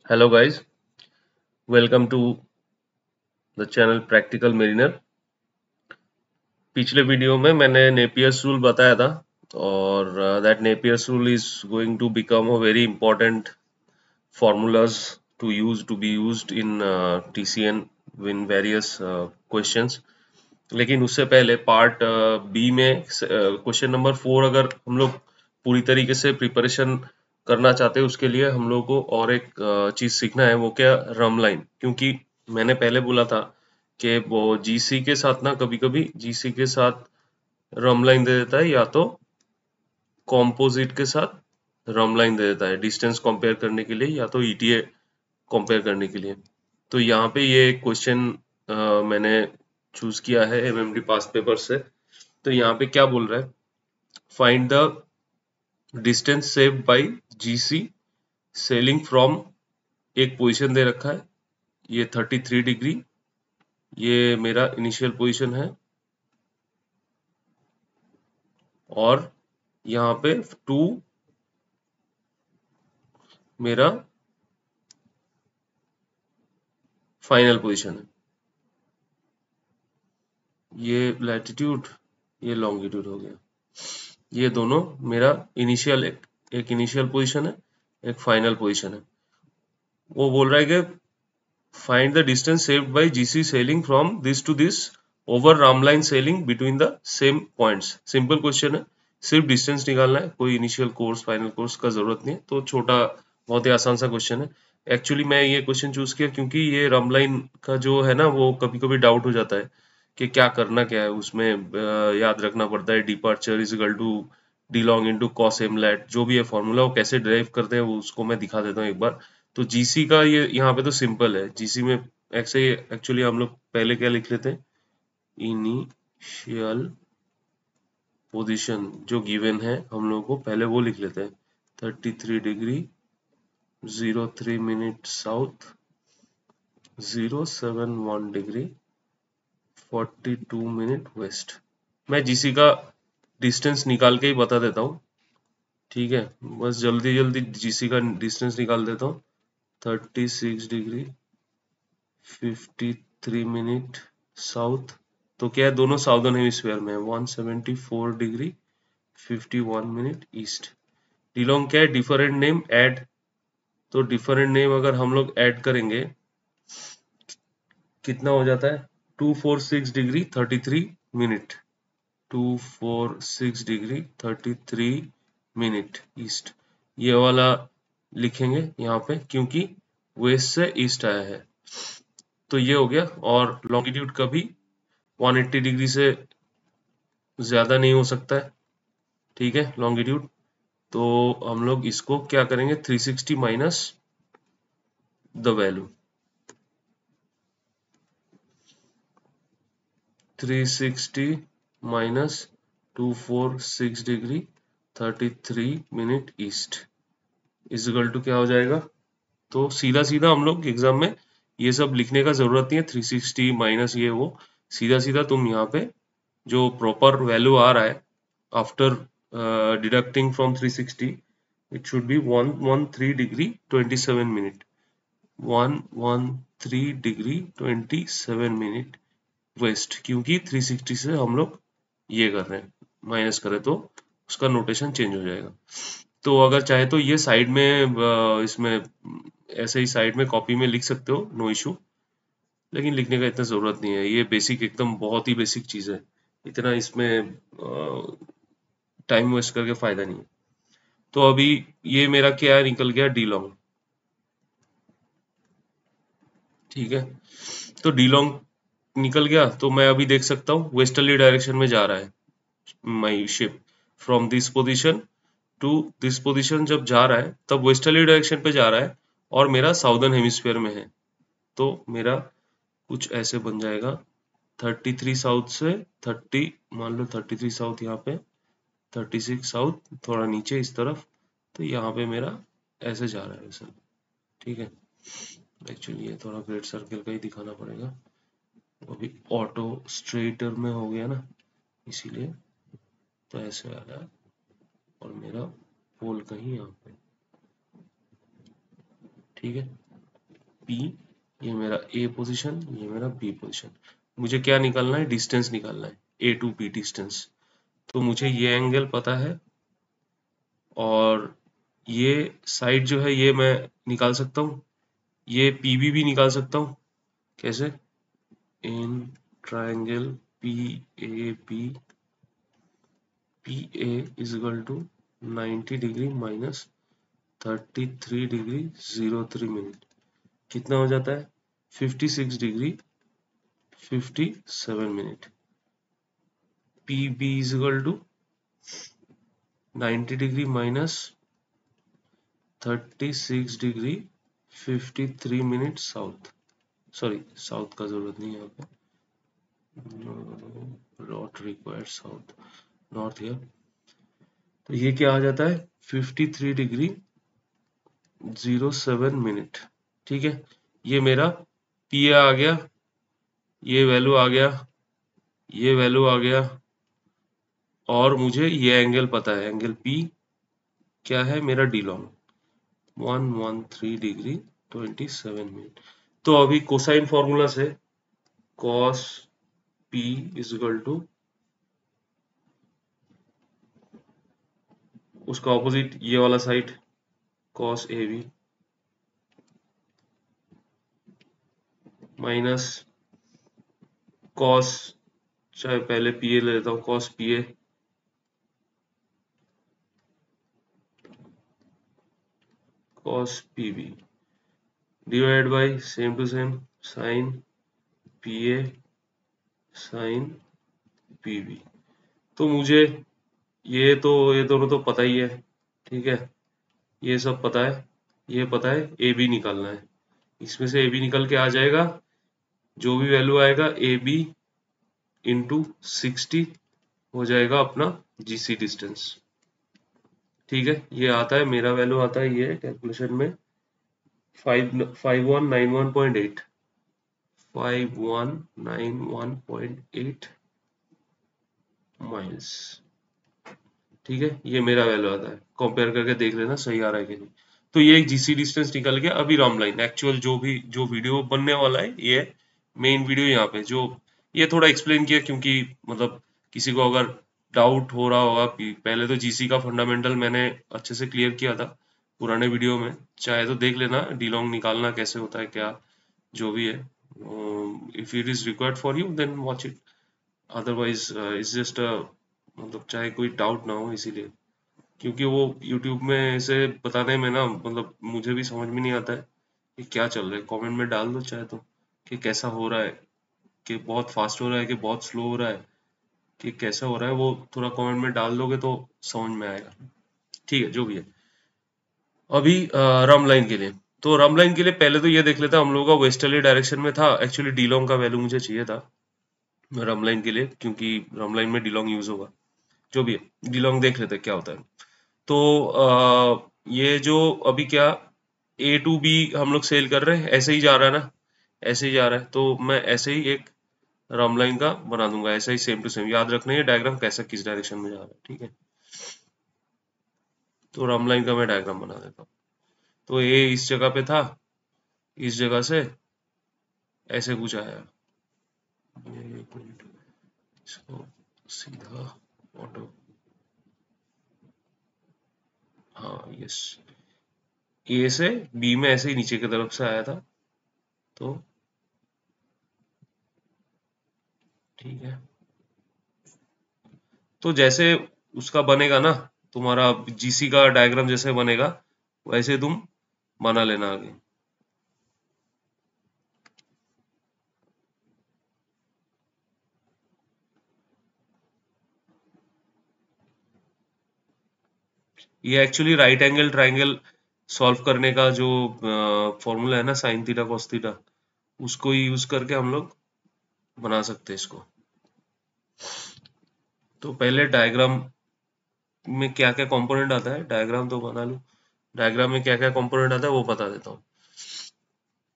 Hello guys, welcome to the channel practical mariner. पिछले video में मैंने नेपियर्स रूल बताया था और that Napier's rule is going to become a very important formulas to be used in TCN in various questions। लेकिन उससे पहले part B में क्वेश्चन नंबर 4 अगर हम लोग पूरी तरीके से प्रिपरेशन करना चाहते हैं उसके लिए हम लोग को और एक चीज सीखना है। वो क्या? Rhumb line. क्योंकि मैंने पहले बोला था कि वो जीसी के साथ ना कभी कभी जीसी के साथ रम लाइन दे देता है या तो कॉम्पोजिट के साथ रम लाइन दे देता है डिस्टेंस कंपेयर करने के लिए या तो ईटीए कंपेयर करने के लिए। तो यहाँ पे ये क्वेश्चन मैंने चूज किया है एमएमडी पास पेपर से। तो यहाँ पे क्या बोल रहा है? Find the distance saved by GC sailing from. एक पोजीशन दे रखा है, ये 33 डिग्री, ये मेरा इनिशियल पोजीशन है और यहाँ पे 2 मेरा फाइनल पोजीशन है। ये लैटिट्यूड, ये लॉन्गिट्यूड हो गया। ये दोनों मेरा इनिशियल एक इनिशियल पोजीशन है, एक फाइनल पोजीशन है। वो बोल रहा है कि find the distance saved by GC sailing from this to this over rhumb line sailing between the same points. Simple question है, सिर्फ डिस्टेंस निकालना है, कोई इनिशियल कोर्स फाइनल कोर्स का जरूरत नहीं है। तो छोटा बहुत ही आसान सा क्वेश्चन है। एक्चुअली मैं ये क्वेश्चन चूज किया क्योंकि ये रामलाइन का जो है ना वो कभी कभी डाउट हो जाता है कि क्या करना क्या है उसमें। याद रखना पड़ता है departure is equal to D long into cos एमलेट, जो भी है फॉर्मूला वो कैसे ड्राइव करते हैं वो उसको मैं दिखा देता हूँ एक बार। तो जीसी का ये यहाँ पे तो सिंपल है। जीसी में ऐसे एक्चुअली हम लोग पहले क्या लिख लेते हैं, इनिशियल पोजीशन जो गिवन है हम लोग को पहले वो लिख लेते हैं 33 degree 03 minute south 071 degree 42 minute west. मैं जीसी का डिस्टेंस निकाल के ही बता देता हूँ, ठीक है? बस जल्दी जल्दी जीसी का डिस्टेंस निकाल देता हूँ। 36 डिग्री 53 मिनट साउथ, तो क्या है दोनों साउदर्न हेमिस्फीयर में है। 174 डिग्री 51 मिनट ईस्ट। डिलोंग क्या है? Different name add. तो डिफरेंट नेम अगर हम लोग ऐड करेंगे कितना हो जाता है? 246 degree 33 minute, 246 degree 33 minute east. ये वाला लिखेंगे यहाँ पे क्योंकि वेस्ट से ईस्ट आया है। तो ये हो गया। और लॉन्गिट्यूड का भी 180 डिग्री से ज्यादा नहीं हो सकता है, ठीक है लॉन्गिट्यूड। तो हम लोग इसको क्या करेंगे, 360 minus the value, 360 minus 246 degree 33 minute east is equal to क्या हो जाएगा? तो सीधा सीधा हम लोग एग्जाम में ये सब लिखने का जरूरत नहीं है, 360 माइनस ये वो, सीधा सीधा तुम यहाँ पे जो प्रॉपर वैल्यू आ रहा है after deducting from 360 it should be 113 degree 27 minute, 113 degree 27 minute west. क्योंकि 360 से हम लोग ये कर रहे हैं माइनस करें तो उसका नोटेशन चेंज हो जाएगा। तो अगर चाहे तो ये साइड में इसमें ऐसे ही साइड में कॉपी में लिख सकते हो, नो इशू। लेकिन लिखने का इतना जरूरत नहीं है, ये बेसिक एकदम बहुत ही बेसिक चीज है। इतना इसमें टाइम वेस्ट करके फायदा नहीं है। तो अभी ये मेरा क्या निकल गया, डी लॉन्ग, ठीक है। तो डी लॉन्ग निकल गया तो मैं अभी देख सकता हूँ वेस्टर्ली डायरेक्शन में जा रहा है my ship from this position to this position. जब जा रहा है तब वेस्टर्ली डायरेक्शन पे जा रहा है और मेरा साउदर्न हेमिस्फीयर में है। तो मेरा कुछ ऐसे बन जाएगा 33 साउथ से 30, मान लो 33 साउथ यहाँ पे, 36 साउथ थोड़ा नीचे इस तरफ। तो यहाँ पे मेरा ऐसे जा रहा है सर, ठीक है। एक्चुअली ये थोड़ा ग्रेट सर्किल का ही दिखाना पड़ेगा, अभी ऑटो स्ट्रेटर में हो गया ना इसीलिए। तो ऐसे आ रहा है और मेरा पोल कहीं यहाँ पे, ठीक है। P, ये मेरा A पोजीशन, ये मेरा B पोजीशन। मुझे क्या निकालना है? डिस्टेंस निकालना है, A टू B डिस्टेंस। तो मुझे ये एंगल पता है और ये साइड जो है ये मैं निकाल सकता हूँ, ये PB भी निकाल सकता हूँ। कैसे? In triangle PAB, PA is equal to 90 degree minus 33 degree 03 minute, कितना हो जाता है? 56 degree 57 minute. PB is equal to 90 degree minus 36 degree 53 minute south, sorry south का जरूरत नहीं है यहाँ पे, not required south, north here. तो ये क्या आ जाता है? 53 डिग्री 07 मिनट। ठीक है, ये मेरा पी आ गया, ये वैल्यू आ गया, ये वैल्यू आ गया, और मुझे ये एंगल पता है, एंगल पी क्या है मेरा? D long 113 degree 27 minute. तो अभी कोसाइन फॉर्मूला से cos P is equal to उसका ऑपोजिट ये वाला side cos AB minus cos, चाहे पहले PA ले लेता हूँ, cos PA cos PB divide by same to same sin PA sin PB। तो मुझे ये दोनों तो पता ही है, ठीक है, ये सब पता है, ये पता है, ए बी निकालना है। इसमें से ए बी निकल के आ जाएगा, जो भी वैल्यू आएगा ए बी इंटू 60 हो जाएगा अपना जीसी डिस्टेंस। ठीक है, ये आता है, मेरा वैल्यू आता है ये कैलकुलेशन में 5191.8, 5191.8 माइल्स। ठीक है, ये मेरा वैल्यू आता है, कंपेयर करके देख लेना सही आ रहा है कि नहीं। तो ये एक जीसी डिस्टेंस निकल गया। अभी राम लाइन एक्चुअल जो वीडियो बनने वाला है, ये मेन वीडियो यहाँ पे जो ये थोड़ा एक्सप्लेन किया, क्योंकि मतलब किसी को अगर डाउट हो रहा होगा, पहले तो जीसी का फंडामेंटल मैंने अच्छे से क्लियर किया था पुराने वीडियो में, चाहे तो देख लेना, डीलोंग निकालना कैसे होता है, क्या जो भी है। If it is required for you then watch it, otherwise it's just मतलब चाहे कोई डाउट ना हो इसीलिए, क्योंकि वो यूट्यूब में ऐसे बताने में ना मतलब मुझे भी समझ में नहीं आता है कि क्या चल रहा है। कमेंट में डाल दो चाहे तो कि कैसा हो रहा है, कि बहुत फास्ट हो रहा है कि बहुत स्लो हो रहा है, कि कैसा हो रहा है, वो थोड़ा कमेंट में डाल दोगे तो समझ में आएगा। ठीक है, जो भी है। अभी रम लाइन के लिए, तो रम लाइन के लिए पहले तो ये देख लेते हैं, हम लोगों का वेस्टर्ली डायरेक्शन में था, एक्चुअली डीलोंग का वैल्यू मुझे चाहिए था रम लाइन के लिए, क्योंकि रम लाइन में डीलोंग यूज होगा। जो भी है, डीलोंग देख लेते हैं क्या होता है। तो ये जो अभी क्या ए टू बी हम लोग सेल कर रहे हैं, ऐसे ही जा रहा है ना, ऐसे ही जा रहा है, तो मैं ऐसे ही एक राम लाइन का बना दूंगा, ऐसा ही सेम टू सेम। याद रखना ये डायग्राम कैसा किस डायरेक्शन में जा रहा है, ठीक है। तो राम लाइन का मैं डायग्राम बना देता हूँ। तो ए इस जगह पे था, इस जगह से ऐसे कुछ आया, ये एक मिनट, इसको सीधा ऑटो, हाँ यस, ए से बी में ऐसे ही नीचे की तरफ से आया था, तो ठीक है। तो जैसे उसका बनेगा ना, तुम्हारा जीसी का डायग्राम जैसे बनेगा वैसे तुम बना लेना आगे। ये actually right angle triangle solve करने का जो फॉर्मूला है ना, साइन थीटा कॉस थीटा, उसको यूज करके हम लोग बना सकते हैं इसको। तो पहले डायग्राम में क्या क्या कंपोनेंट आता है, डायग्राम तो बना लूं, डायग्राम में क्या क्या कंपोनेंट आता है वो बता देता हूँ।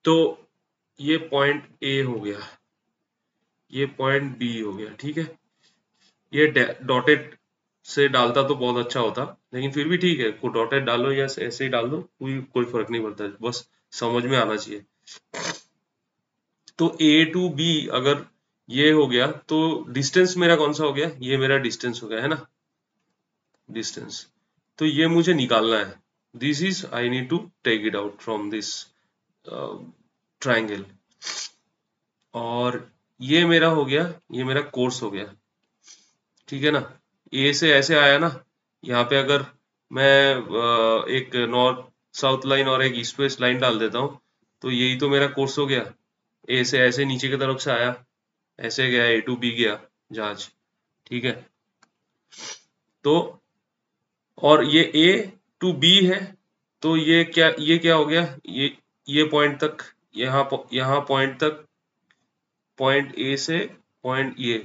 तो ये पॉइंट ए हो गया, ये पॉइंट बी हो गया, ठीक है। ये डॉटेड से डालता तो बहुत अच्छा होता, लेकिन फिर भी ठीक है, को डॉटेड डालो या ऐसे ही डाल दो, कोई कोई फर्क नहीं पड़ता, बस समझ में आना चाहिए। तो ए टू बी अगर ये हो गया तो डिस्टेंस मेरा कौन सा हो गया, ये मेरा डिस्टेंस हो गया है ना, डिस्टेंस। तो ये मुझे निकालना है, this is I need to take it out from this triangle. और ये मेरा हो गया, ये मेरा कोर्स हो गया, ठीक है ना। ए से ऐसे आया ना, यहाँ पे अगर मैं एक नॉर्थ साउथ लाइन और एक ईस्ट वेस्ट लाइन डाल देता हूँ, तो यही तो मेरा कोर्स हो गया। ए से ऐसे नीचे की तरफ से आया, ऐसे गया, ए टू बी गया जहाज, ठीक है। तो और ये ए टू बी है, तो ये क्या हो गया, ये पॉइंट तक, यहाँ पॉइंट तक, पॉइंट ए से पॉइंट ये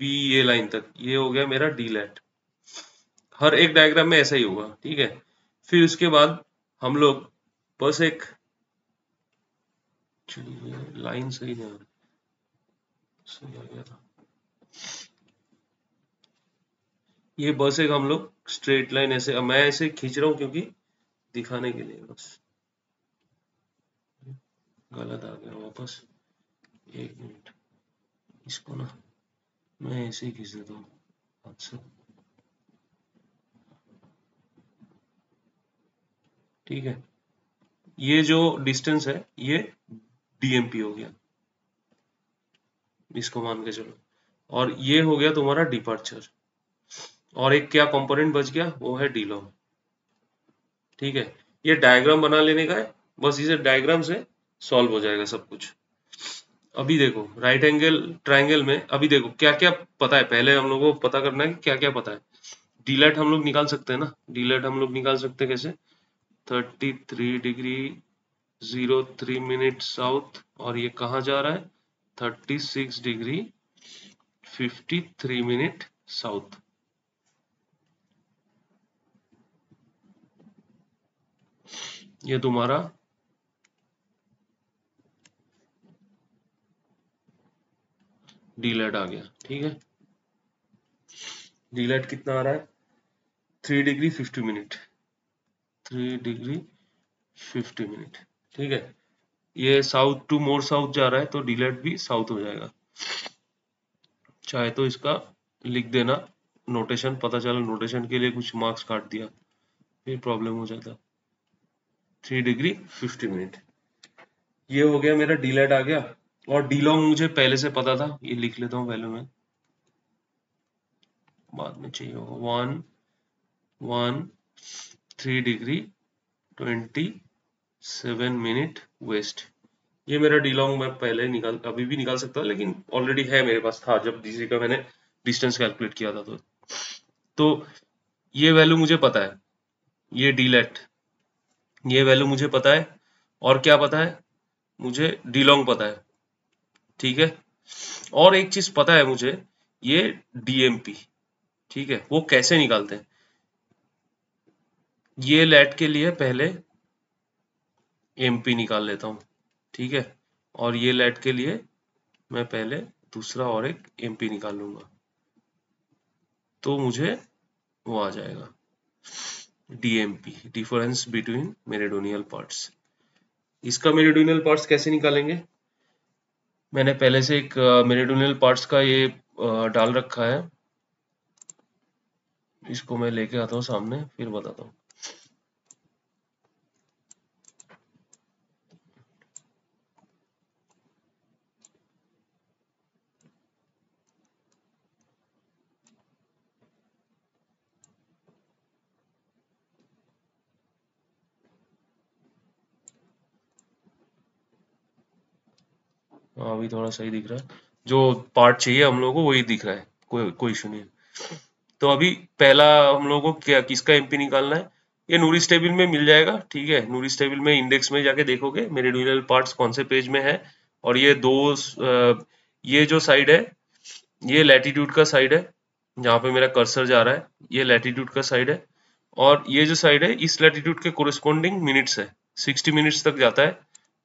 बी, ये लाइन तक, ये हो गया मेरा डी लेट। हर एक डायग्राम में ऐसा ही होगा, ठीक है। फिर उसके बाद हम लोग बस एक, लाइन सही नहीं आ रही, सही आ गया था ये, बस एक हम लोग स्ट्रेट लाइन ऐसे, मैं ऐसे खींच रहा हूँ क्योंकि दिखाने के लिए, बस गलत आ गया वापस, एक मिनट, इसको ना मैं ऐसे ही खींच देता हूँ हाथ से, ठीक है। ये जो डिस्टेंस है ये डीएमपी हो गया, इसको मान के चलो। और ये हो गया तुम्हारा डिपार्चर, और एक क्या कंपोनेंट बच गया, वो है डी लॉन्ग, ठीक है। ये डायग्राम बना लेने का है, बस इसे डायग्राम से सॉल्व हो जाएगा सब कुछ। अभी देखो राइट एंगल ट्राइंगल में, अभी देखो क्या क्या पता है, पहले हम लोगों को पता करना है कि क्या क्या पता है। डीलेट हम लोग निकाल सकते हैं ना, डीलेट हम लोग निकाल सकते हैं कैसे, 33 डिग्री 03 मिनट साउथ, और ये कहाँ जा रहा है, 36 डिग्री 53 मिनट साउथ। ये तुम्हारा डीलेट आ गया, ठीक है। डीलेट कितना आ रहा है, 3 डिग्री 50 मिनट, 3 डिग्री 50 मिनट, ठीक है। ये साउथ टू मोर साउथ जा रहा है, तो डीलेट भी साउथ हो जाएगा। चाहे तो इसका लिख देना, नोटेशन पता चला, नोटेशन के लिए कुछ मार्क्स काट दिया, फिर प्रॉब्लम हो जाता। 3 डिग्री 50 मिनट, ये हो गया मेरा डीलेट आ गया। और डी लॉन्ग मुझे पहले से पता था, ये लिख लेता हूँ पहले मैं, बाद में चाहिए होगा, 3 डिग्री 27 मिनट वेस्ट। ये मेरा डी लॉन्ग मैं पहले निकाल, अभी भी निकाल सकता, लेकिन ऑलरेडी है मेरे पास, था जब डीसी का मैंने डिस्टेंस कैलकुलेट किया था। तो ये वैल्यू मुझे पता है, ये डीलेट, ये वैल्यू मुझे पता है। और क्या पता है मुझे, डी लॉन्ग पता है, ठीक है। और एक चीज पता है मुझे, ये डीएमपी, ठीक है। वो कैसे निकालते हैं, ये लेट के लिए पहले एमपी निकाल लेता हूँ, ठीक है। और ये लेट के लिए मैं पहले दूसरा और एक एमपी निकाल लूंगा, तो मुझे वो आ जाएगा DMP, difference between meridional parts. इसका मेरिडोनियल पार्ट्स कैसे निकालेंगे, मैंने पहले से एक मेरिडोनियल पार्ट्स का ये डाल रखा है, इसको मैं लेके आता हूँ सामने फिर बताता हूँ। हाँ अभी थोड़ा सही दिख रहा है, जो पार्ट चाहिए हम लोगों को वही दिख रहा है, कोई इशू नहीं है। तो अभी पहला हम लोगों को क्या, किसका एमपी निकालना है, ये नूरिस टेबल में मिल जाएगा, ठीक है। नूरिस टेबल में इंडेक्स में जाके देखोगे मेरिडोनियल पार्ट्स कौन से पेज में है। और ये ये जो साइड है, ये लैटिट्यूड का साइड है, जहाँ पे मेरा कर्सर जा रहा है, ये लैटिट्यूड का साइड है। और ये जो साइड है, इस लैटिट्यूड के कोरिस्पोंडिंग मिनट्स है, 60 मिनट्स तक जाता है।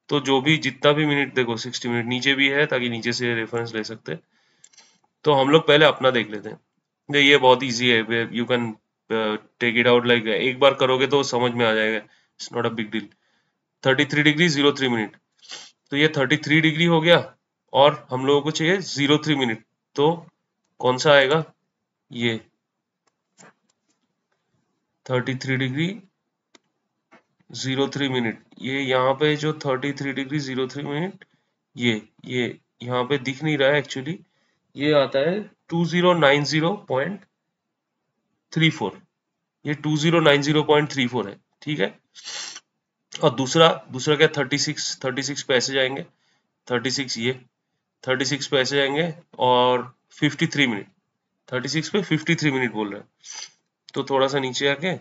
तो जो भी जितना भी मिनट देखो, 60 मिनट नीचे भी है, ताकि नीचे से रेफरेंस ले सकते हैं। तो हम लोग पहले अपना देख लेते हैं, ये बहुत इजी है, you can take it out, एक बार करोगे तो समझ में आ जाएगा, it's not a big deal. 33 degree 03 minute, तो ये 33 डिग्री हो गया और हम लोगों को चाहिए 03 मिनट। तो कौन सा आएगा? ये 33 डिग्री 03 मिनट। ये यहाँ पे जो 33 डिग्री 03 मिनट, ये यहाँ पे दिख नहीं रहा है एक्चुअली। ये आता है 2090.34। ये 2090.34 है, ठीक है। और दूसरा दूसरा क्या, 36 पे ऐसे जाएंगे, 36 ये 36 पे ऐसे जाएंगे और 53 मिनट, 36 पे 53 मिनट बोल रहे हैं। तो थोड़ा सा नीचे आके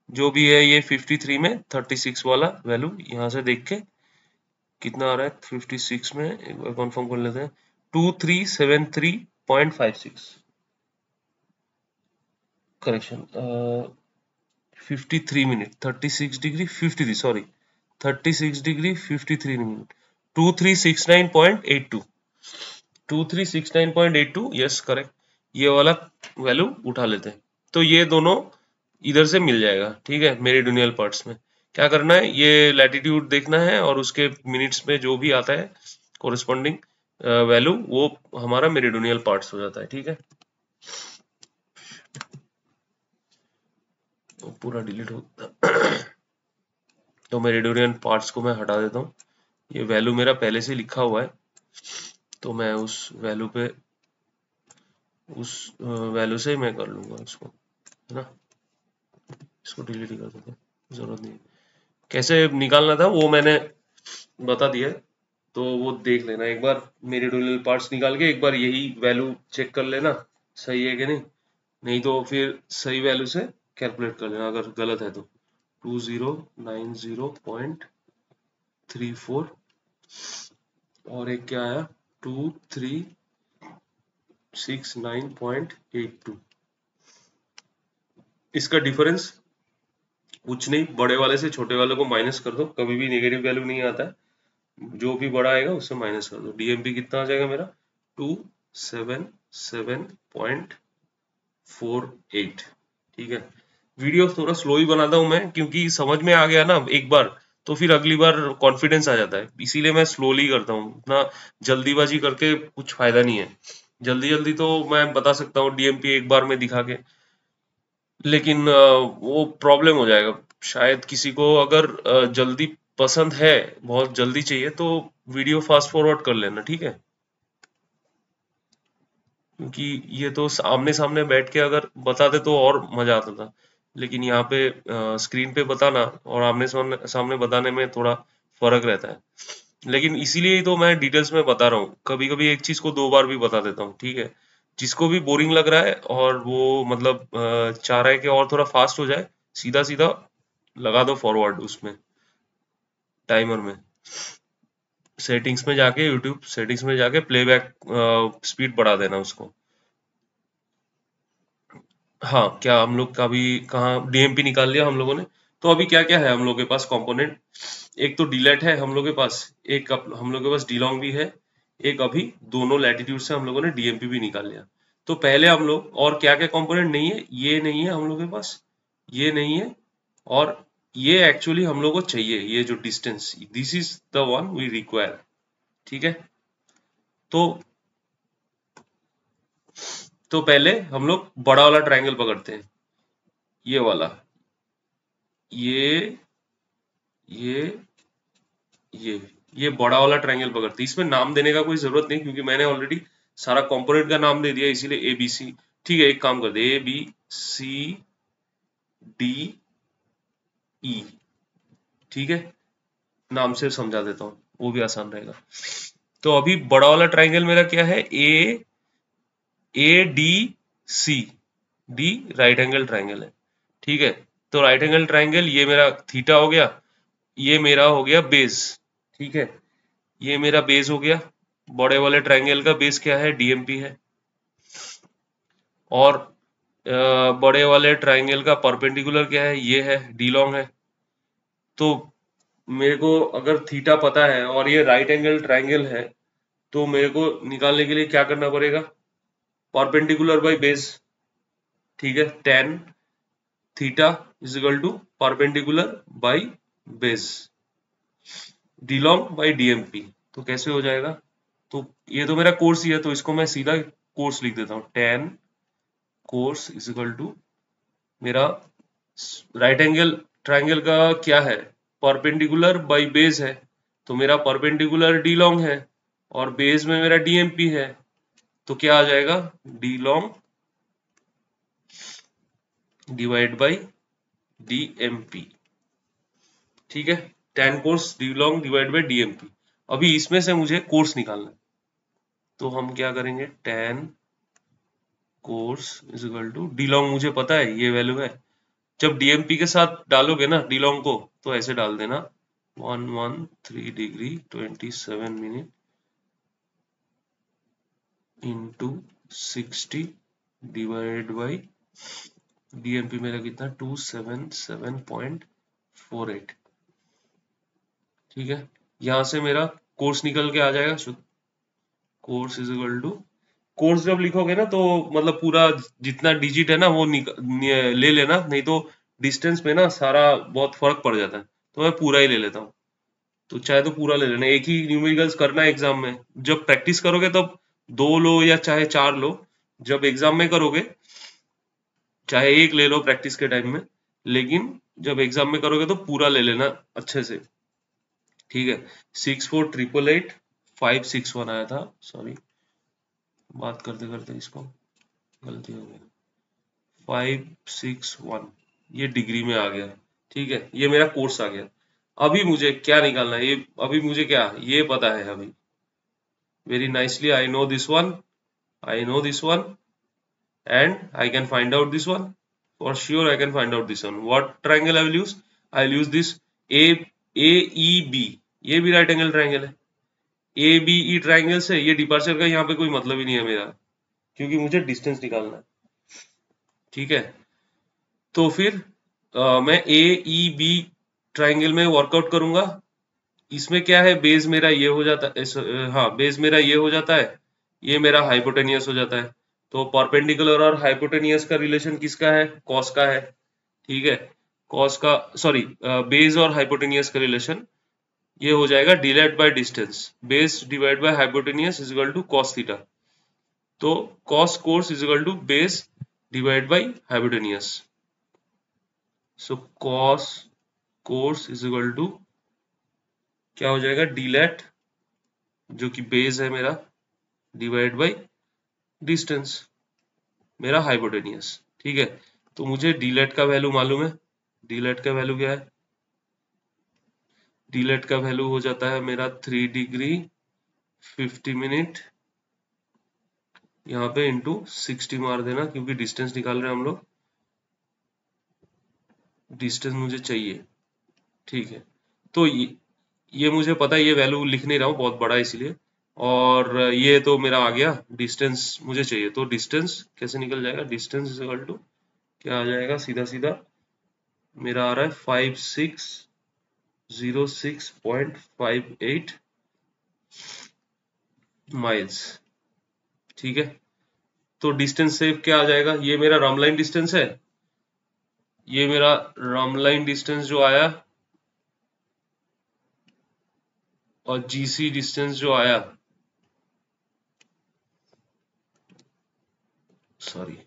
जो भी है ये 53 में 36 वाला वैल्यू यहाँ से देख के कितना आ रहा है 56 में, एक बार कंफर्म कर लेते हैं, 2373.56। Correction, 53 minute 36 degree 53, sorry 36 degree 53 minute, 2369.82, 2369.82, yes correct. ये वाला वैल्यू उठा लेते हैं। तो ये दोनों इधर से मिल जाएगा, ठीक है। मेरीडोनियल पार्ट्स में क्या करना है, ये लैटिट्यूड देखना है और उसके मिनट्स में जो भी आता है कोरिस्पॉन्डिंग वैल्यू, वो हमारा मेरीडोनियल पार्ट्स हो जाता है, ठीक है। तो पूरा डिलीट होता तो मेरीडोनियल पार्ट्स को मैं हटा देता हूँ। ये वैल्यू मेरा पहले से लिखा हुआ है, तो मैं उस वैल्यू पे उस वैल्यू से मैं कर लूंगा इसको, है ना। इसको डिलीट कर देते हैं, जरूरत नहीं। कैसे निकालना था वो मैंने बता दिया है, तो वो देख लेना एक बार। मेरीडोनियल पार्ट्स निकाल के एक बार यही वैल्यू चेक कर लेना सही है कि नहीं। नहीं तो फिर सही वैल्यू से कैलकुलेट कर लेना, अगर गलत है तो। 2090.34 और एक क्या आया 2369.82। इसका डिफरेंस कुछ नहीं, बड़े वाले से छोटे वाले को माइनस कर दो, कभी भी नेगेटिव वैल्यू नहीं आता है। जो भी बड़ा आएगा उससे माइनस कर दो। डीएमपी कितना आ जाएगा मेरा 277.48, ठीक है। वीडियो थोड़ा स्लो ही बनाता हूँ मैं, क्योंकि समझ में आ गया ना एक बार तो फिर अगली बार कॉन्फिडेंस आ जाता है, इसीलिए मैं स्लोली करता हूँ। इतना जल्दीबाजी करके कुछ फायदा नहीं है। जल्दी जल्दी तो मैं बता सकता हूँ डीएमपी एक बार में दिखा के, लेकिन वो प्रॉब्लम हो जाएगा शायद किसी को। अगर जल्दी पसंद है, बहुत जल्दी चाहिए, तो वीडियो फास्ट फॉरवर्ड कर लेना, ठीक है। क्योंकि ये तो आमने सामने बैठ के अगर बताते तो और मजा आता था, लेकिन यहाँ पे स्क्रीन पे बताना और आमने सामने सामने बताने में थोड़ा फर्क रहता है। लेकिन इसीलिए ही तो मैं डिटेल्स में बता रहा हूँ, कभी कभी एक चीज को दो बार भी बता देता हूँ, ठीक है। जिसको भी बोरिंग लग रहा है और वो मतलब चाह रहा है कि और थोड़ा फास्ट हो जाए, सीधा सीधा लगा दो फॉरवर्ड उसमें, टाइमर में। सेटिंग्स में जाके, यूट्यूब सेटिंग्स में जाके प्लेबैक स्पीड बढ़ा देना उसको। हाँ, क्या हम लोग का भी कहाँ डीएमपी निकाल लिया हम लोगों ने। तो अभी क्या क्या है हम लोग के पास कंपोनेंट, एक तो डीलेट है हम लोग के पास, एक हम लोग के पास डीलोंग भी है, एक अभी दोनों लैटिट्यूड से हम लोगों ने डीएमपी भी निकाल लिया। तो पहले हम लोग, और क्या क्या कंपोनेंट नहीं है, ये नहीं है हम लोग के पास, ये नहीं है, और ये एक्चुअली हम लोग को चाहिए, ये जो distance, this is the one we require, ठीक है। तो पहले हम लोग बड़ा वाला ट्रायंगल पकड़ते हैं, ये वाला, ये ये ये ये बड़ा वाला ट्रायंगल पकड़ते हैं। इसमें नाम देने का कोई जरूरत नहीं, क्योंकि मैंने ऑलरेडी सारा कंपोनेंट का नाम दे दिया, इसीलिए ए बी सी, ठीक है। एक काम कर दे, A B C D E, ठीक है। नाम से समझा देता हूँ, वो भी आसान रहेगा। तो अभी बड़ा वाला ट्रायंगल मेरा क्या है, A D C, D right angle triangle है, ठीक है। तो राइट एंगल ट्रायंगल, ये मेरा थीटा हो गया, ये मेरा हो गया बेस, ठीक है। ये मेरा बेस हो गया। बड़े वाले ट्रायंगल का बेस क्या है, डीएमपी है। और बड़े वाले ट्रायंगल का परपेंडिकुलर क्या है, ये है, डी लॉन्ग है। तो मेरे को अगर थीटा पता है और ये राइट एंगल ट्रायंगल है, तो मेरे को निकालने के लिए क्या करना पड़ेगा, परपेंडिकुलर बाई बेस, ठीक है। Tan theta is equal to perpendicular by base, D long by DMP, तो कैसे हो जाएगा? तो ये तो मेरा कोर्स ही है, तो इसको मैं सीधा कोर्स लिख देता हूँ। 10 कोर्स इज इक्वल टू मेरा राइट एंगल ट्राइंगल का क्या है, परपेंडिकुलर बाई बेस है, तो मेरा परपेंडिकुलर डी लॉन्ग है और बेस में मेरा डीएमपी है, तो क्या आ जाएगा, D long divide by DMP. ठीक है, tan course D long divide by DMP. अभी इसमें से मुझे कोर्स निकालना है, तो हम क्या करेंगे, tan course is equal to D long, मुझे पता है ये वैल्यू है। जब डीएमपी के साथ डालोगे ना डी लॉन्ग को, तो ऐसे डाल देना 113 degree 27 minute into 60 divide by DMP मेरा कितना 277.48। ठीक है, यहां से मेरा कोर्स निकल के आ जाएगा शुद्ध। Course is equal to, course जब लिखोगे ना तो मतलब पूरा जितना डिजिट है ना वो ले लेना, नहीं तो डिस्टेंस में ना सारा बहुत फर्क पड़ जाता है, तो मैं पूरा ही ले लेता हूँ। तो चाहे तो पूरा ले लेना, एक ही न्यूमेरिकल्स करना है एग्जाम में। जब प्रैक्टिस करोगे तब दो लो या चाहे चार लो, जब एग्जाम में करोगे चाहे एक ले लो प्रैक्टिस के टाइम में, लेकिन जब एग्जाम में करोगे तो पूरा ले लेना अच्छे से। ठीक है, 64888561 आया था, सॉरी बात करते करते इसको गलती हो गई, 561 ये डिग्री में आ गया। ठीक है, ये मेरा कोर्स आ गया। अभी मुझे क्या निकालना है, ये अभी मुझे क्या ये पता है अभी, very nicely I know this one, I know this one, and I can find out this one. For sure I can find out this one. What triangle I will use? I will use this AEB, ये भी right angle triangle है। ABE triangle से ये departure का यहाँ पे कोई मतलब ही नहीं है मेरा, क्योंकि मुझे डिस्टेंस निकालना है। ठीक है, तो फिर मैं AEB ट्राइंगल में वर्कआउट करूंगा। इसमें क्या है, बेस मेरा ये हो जाता है, हाँ बेस मेरा ये हो जाता है, ये मेरा हाइपोटेनियस हो जाता है। तो परपेंडिकुलर और हाइपोटेनियस का रिलेशन किसका है, कॉस का है। ठीक है, कॉस का सॉरी बेस और हाइपोटेनियस का रिलेशन ये हो जाएगा divide by distance, base divide by hypotenuse is equal to cos theta. तो cos course is equal to base divide by hypotenuse. So cos course is equal to क्या हो जाएगा, d lat जो कि बेस है मेरा डिवाइड बाय डिस्टेंस मेरा hypotenuse. ठीक है, तो मुझे डीलेट का वैल्यू मालूम है। डीलेट का वैल्यू क्या है, डीलेट का वैल्यू हो जाता है मेरा 3 डिग्री 50 मिनट यहाँ पे इंटू 60 मार देना, क्योंकि डिस्टेंस निकाल रहे हैं हम लोग, डिस्टेंस मुझे चाहिए। ठीक है, तो ये मुझे पता है, ये वैल्यू लिख नहीं रहा हूँ बहुत बड़ा इसलिए, और ये तो मेरा आ गया, डिस्टेंस मुझे चाहिए। तो डिस्टेंस कैसे निकल जाएगा, डिस्टेंस इज इक्वल टू क्या आ जाएगा, सीधा सीधा मेरा आ रहा है 5606.58 माइल्स। ठीक है, तो डिस्टेंस से क्या आ जाएगा, ये मेरा रामलाइन डिस्टेंस है, ये मेरा रामलाइन डिस्टेंस जो आया और जीसी डिस्टेंस जो आया, sorry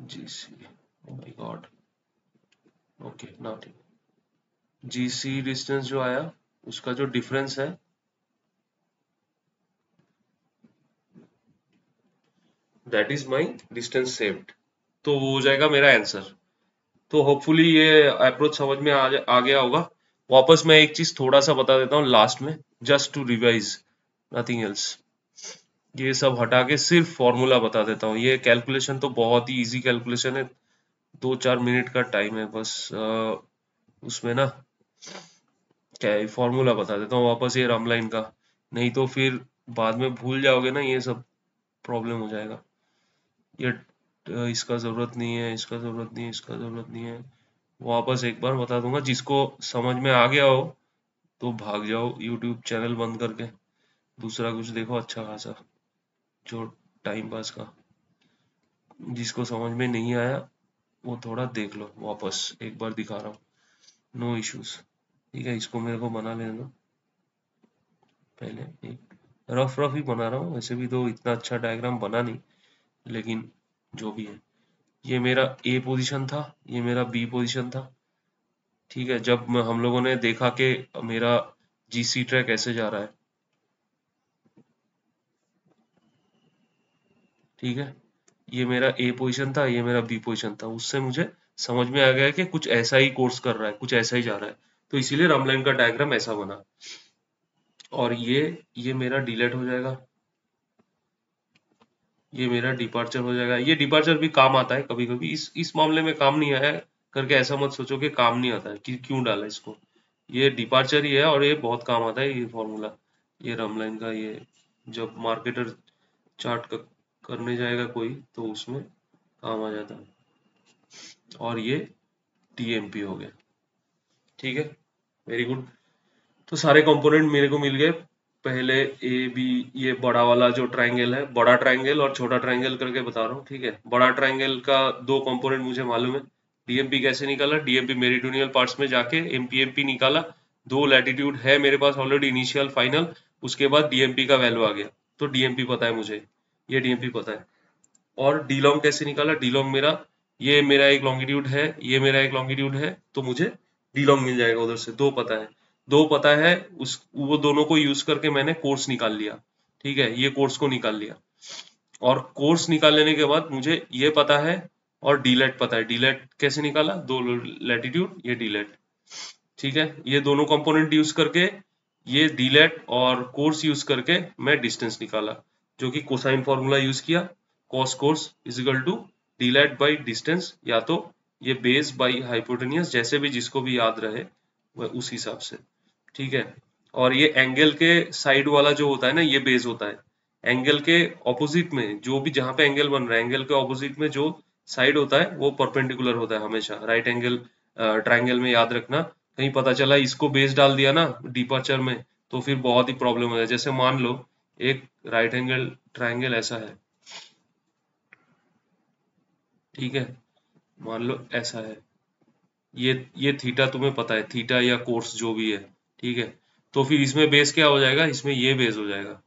GC, oh my God, okay now ठीक, जीसी डिस्टेंस जो आया उसका जो डिफरेंस है that is my distance saved, तो वो हो जाएगा मेरा आंसर। तो होपफुली ये अप्रोच समझ में आ गया होगा। वापस मैं एक चीज थोड़ा सा बता देता हूँ लास्ट में, just to revise, nothing else. ये सब हटा के सिर्फ फॉर्मूला बता देता हूँ। ये कैलकुलेशन तो बहुत ही इजी कैलकुलेशन है, 2-4 मिनट का टाइम है बस, उसमें ना क्या है, फॉर्मूला बता देता हूँ वापस ये रामलाइन का, नहीं तो फिर बाद में भूल जाओगे ना, ये सब प्रॉब्लम हो जाएगा। ये इसका जरूरत नहीं है, इसका जरूरत नहीं है, इसका जरूरत नहीं है, वापस एक बार बता दूंगा। जिसको समझ में आ गया हो तो भाग जाओ यूट्यूब चैनल बंद करके, दूसरा कुछ देखो अच्छा खासा जो टाइम पास का। जिसको समझ में नहीं आया वो थोड़ा देख लो, वापस एक बार दिखा रहा हूँ, नो इश्यूज। ठीक है, इसको मेरे को बना लेने दो। पहले एक रफ रफ ही बना रहा हूँ, वैसे भी तो इतना अच्छा डायग्राम बना नहीं, लेकिन जो भी है, ये मेरा ए पोजीशन था, ये मेरा बी पोजीशन था। ठीक है, जब हम लोगों ने देखा कि मेरा जीसी ट्रैक ऐसे जा रहा है, ठीक है, ये मेरा ए पोजीशन था, ये मेरा बी पोजीशन था, उससे मुझे समझ में आ गया कि कुछ ऐसा ही कोर्स कर रहा है, कुछ ऐसा ही जा रहा है, तो इसीलिए रामलाइन का डायग्राम ऐसा बना। और ये मेरा डिलीट हो जाएगा, ये मेरा डिपार्चर हो जाएगा। ये डिपार्चर भी काम आता है कभी कभी, इस मामले में काम नहीं आया करके ऐसा मत सोचो कि काम नहीं आता है कि क्यों डाला इसको, ये डिपार्चर ही है और ये बहुत काम आता है ये फॉर्मूला, ये रामलाइन का। ये जब मार्केटर चार्ट करने जाएगा कोई तो उसमें काम आ जाता है। और ये टीएमपी हो गया, ठीक है, वेरी गुड। तो सारे कंपोनेंट मेरे को मिल गए। पहले ए बी, ये बड़ा वाला जो ट्रायंगल है, बड़ा ट्रायंगल और छोटा ट्रायंगल करके बता रहा हूँ, ठीक है। बड़ा ट्रायंगल का दो कंपोनेंट मुझे मालूम है। डीएमपी कैसे निकाला, डीएमपी मेरीडोनियल पार्ट्स में जाके एमपीएमपी निकाला, दो लैटिट्यूड है मेरे पास ऑलरेडी, इनिशियल फाइनल, उसके बाद डीएमपी का वैल्यू आ गया, तो डीएमपी पता है मुझे, ये डीएमपी पता है। और डी लॉन्ग कैसे निकाला, डी लॉन्ग मेरा, ये मेरा एक लॉन्गिट्यूड है, ये मेरा एक लॉन्गिट्यूड है, तो मुझे डी लॉन्ग मिल जाएगा उधर से, दो पता है, दो पता है, उस वो दोनों को यूज करके मैंने कोर्स निकाल लिया, ठीक है, ये कोर्स को निकाल लिया। और कोर्स निकाल लेने के बाद मुझे ये पता है और डीलेट पता है, डीलेट कैसे निकाला, दो लैटिट्यूड, ये डीलेट, ठीक है, ये दोनों कंपोनेंट यूज करके, ये डीलेट और कोर्स यूज करके मैं डिस्टेंस निकाला, जो कि कोसाइन फॉर्मूला यूज किया, cos course is equal to d lat by distance, या तो ये बेस बाई हाइपोटेनियस, जैसे भी जिसको भी याद रहे वह उस हिसाब से, ठीक है। और ये एंगल के साइड वाला जो होता है ना, ये बेस होता है। एंगल के ऑपोजिट में जो भी, जहां पे एंगल बन रहा है, एंगल के ऑपोजिट में जो साइड होता है वो परपेंडिकुलर होता है हमेशा, राइट एंगल ट्रायंगल में, याद रखना। कहीं पता चला इसको बेस डाल दिया ना डिपर्चर में, तो फिर बहुत ही प्रॉब्लम हो जाए। जैसे मान लो एक राइट एंगल ट्रायंगल ऐसा है, ठीक है, मान लो ऐसा है, ये थीटा तुम्हें पता है, थीटा या कोर्स जो भी है, ठीक है, तो फिर इसमें बेस क्या हो जाएगा, इसमें ये बेस हो जाएगा,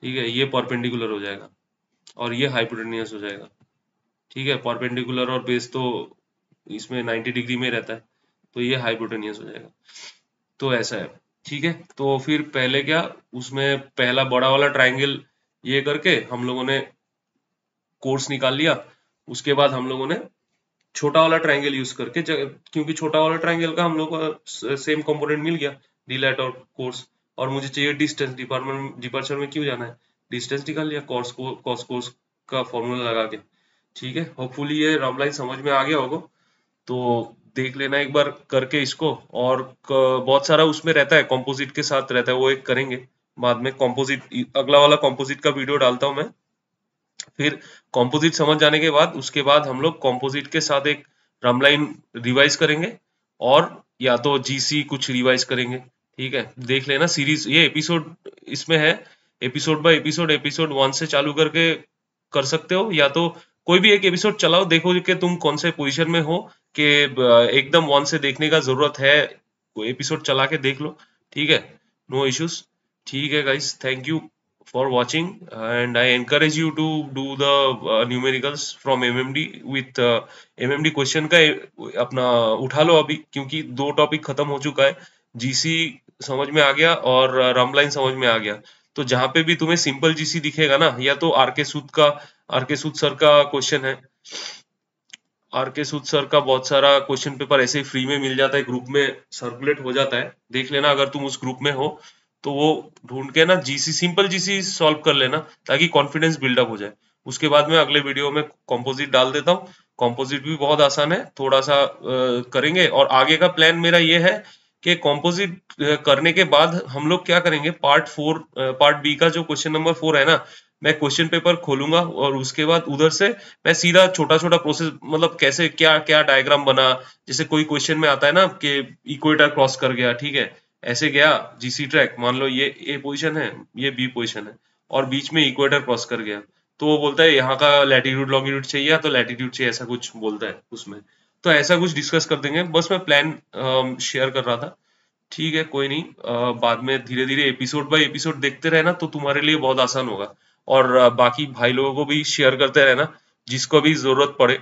ठीक है, ये परपेंडिकुलर हो जाएगा और ये हाइपोटेनियस हो जाएगा, ठीक है। परपेंडिकुलर और बेस तो इसमें 90 डिग्री में रहता है, तो ये हाइपोटेनियस हो जाएगा, तो ऐसा है, ठीक है। तो फिर पहले क्या, उसमें पहला बड़ा वाला ट्रायंगल ये करके हम लोगों ने कोर्स निकाल लिया, उसके बाद हम लोगों ने छोटा वाला ट्रायंगल यूज करके, क्योंकि छोटा वाला ट्रायंगल का हम लोग को सेम कंपोनेंट मिल गया, डीलेट और कोर्स, और मुझे चाहिए डिस्टेंस, डिपार्चर में क्यों जाना है, डिस्टेंस निकाल लिया कॉस कोर्स का फॉर्मूला लगा के, ठीक है। होपफुली ये रामलाइन समझ में आ गया होगा, तो देख लेना एक बार करके इसको। और बहुत सारा उसमें रहता है, कॉम्पोजिट के साथ रहता है, वो एक करेंगे बाद में, कॉम्पोजिट अगला वाला कॉम्पोजिट का वीडियो डालता हूँ मैं। फिर कॉम्पोजिट समझ जाने के बाद, उसके बाद हम लोग कॉम्पोजिट के साथ एक रामलाइन रिवाइज करेंगे, और या तो जीसी कुछ रिवाइज करेंगे, ठीक है। देख लेना सीरीज, ये एपिसोड इसमें है, एपिसोड बाय एपिसोड, एपिसोड 1 से चालू करके कर सकते हो, या तो कोई भी एक एपिसोड चलाओ, देखो कि तुम कौन से पोजीशन में हो, कि एकदम 1 से देखने का जरूरत है, कोई एपिसोड चला के देख लो, ठीक है, नो इश्यूज। ठीक है guys, thank you for watching, and I encourage you to do the numericals from MMD with MMD question का अपना उठा लो अभी, क्योंकि दो टॉपिक खत्म हो चुका है, जीसी समझ में आ गया और रामलाइन समझ में आ गया। तो जहां पे भी तुम्हें सिंपल जीसी दिखेगा ना, या तो आर के सूद सर का क्वेश्चन है, आर के सूद सर का बहुत सारा क्वेश्चन पेपर ऐसे ही फ्री में मिल जाता है, ग्रुप में सर्कुलेट हो जाता है, देख लेना अगर तुम उस ग्रुप में हो तो, वो ढूंढ के ना जीसी, सिंपल जीसी सॉल्व कर लेना, ताकि कॉन्फिडेंस बिल्डअप हो जाए। उसके बाद में अगले वीडियो में कॉम्पोजिट डाल देता हूँ, कॉम्पोजिट भी बहुत आसान है, थोड़ा सा करेंगे। और आगे का प्लान मेरा ये है कि कॉम्पोजिट करने के बाद हम लोग क्या करेंगे, पार्ट बी का जो क्वेश्चन नंबर 4 है ना, मैं क्वेश्चन पेपर खोलूंगा और उसके बाद उधर से मैं सीधा छोटा छोटा प्रोसेस, मतलब कैसे क्या क्या डायग्राम बना, जैसे कोई क्वेश्चन में आता है ना कि इक्वेटर क्रॉस कर गया, ठीक है, ऐसे गया जीसी ट्रैक, मान लो ये ए पोजीशन है, ये बी पोजीशन है, और बीच में इक्वेटर क्रॉस कर गया, तो वो बोलता है यहाँ का लैटिट्यूड लॉन्गिट्यूड चाहिए या तो लैटिट्यूड चाहिए, ऐसा कुछ बोलता है उसमें। तो ऐसा कुछ डिस्कस कर देंगे, बस मैं प्लान शेयर कर रहा था। ठीक है, कोई नहीं। बाद में धीरे धीरे एपिसोड बाय एपिसोड देखते रहना तो तुम्हारे लिए बहुत आसान होगा। और बाकी भाई लोगों को भी शेयर करते रहना, जिसको भी जरूरत पड़े।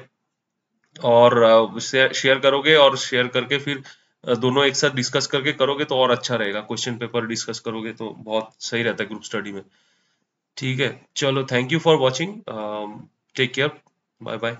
और शेयर करोगे, और शेयर करके फिर दोनों एक साथ डिस्कस करके करोगे तो और अच्छा रहेगा। क्वेश्चन पेपर डिस्कस करोगे तो बहुत सही रहता है ग्रुप स्टडी में। ठीक है, चलो, thank you for watching. Take care. Bye bye.